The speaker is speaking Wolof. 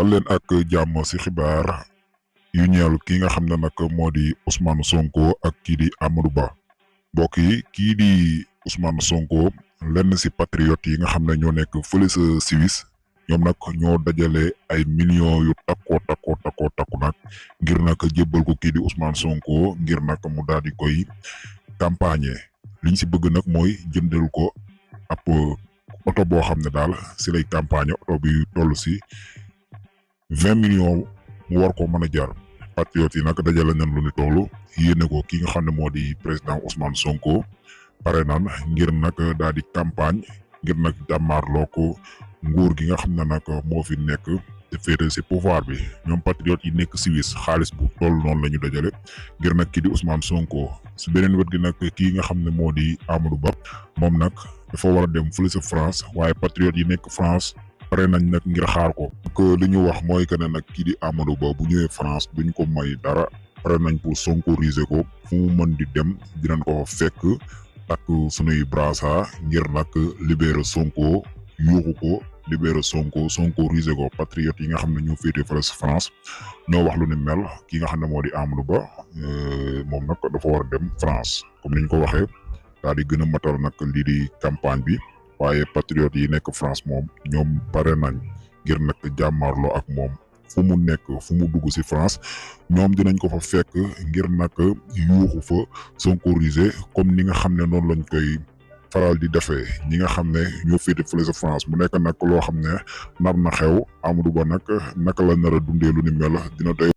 dal leen ak jàmm ci xibaar yu ñeel ki nga xam ne nag moo di Ousmane Sonko ak kii di Amadou Ba mbokk yi kii di Ousmane Sonko lenn ci patriote yi nga xam ne ñoo nekk fële sa Suisse ñoom nag ñoo dajale ay millions yu takku nag ngir nag jébbal ko kii di Ousmane Sonko ngir nag mu daal di koy campagne liñ ci bëgg nag mooy jëndal ko ab oto boo xam ne daal ci lay campagne oto bi toll ci 20 millions mu war ko mën a jar patriote yi nag dajale nañ lu ni toll yéene ko ki nga xam ne moo di président Ousmane Sonko pare naan ngir nag daal di campagne ngir nag jàmmaarloo ko nguur gi nga xam ne nag moo fi nekk te féete ci pouvoir bi ñoom patriote yi nekk Suisse xaalis bu toll noonu la ñu dajale ngir nag kii di Ousmane Sonko ci beneen wet gi nag kii nga xam ne moo di Amadou Ba moom nag dafa war a dem fële ci France waaye patriote yi nekk France pare nañ nag ngir xaar ko. que li ñu wax mooy que ne nag kii di Amadou Ba bu ñëwee France duñ ko may dara pare nañ pour sonkoriser ko fu mu mën di dem dinañ ko fekk takk sunuy brassard ngir nag libérer Sonko yuuxu ko libérer Sonko sonkoriser ko patriote yi nga xam ne ñoo féetee fële ci France ñoo wax lu ni mel ki nga xam ne moo di Amadou Ba moom nag dafa war a dem France comme niñ ko waxee daal di gën a matal nag lii di campagne bi. waaye patriote yi nekk France moom ñoom pare nañ ngir nag jàmmarloo ak moom fu mu nekk fu mu dugg ci France ñoom dinañ ko fa fekk ngir nag yuuxu fa sonkoriser comme ni nga xam ne noonu lañ koy faral di defee ñi nga xam ne ñoo féete fële sa France mu nekk nag loo xam ne nar na xew Amadou Ba nag naka la nar a dundee lu ni mel dina doy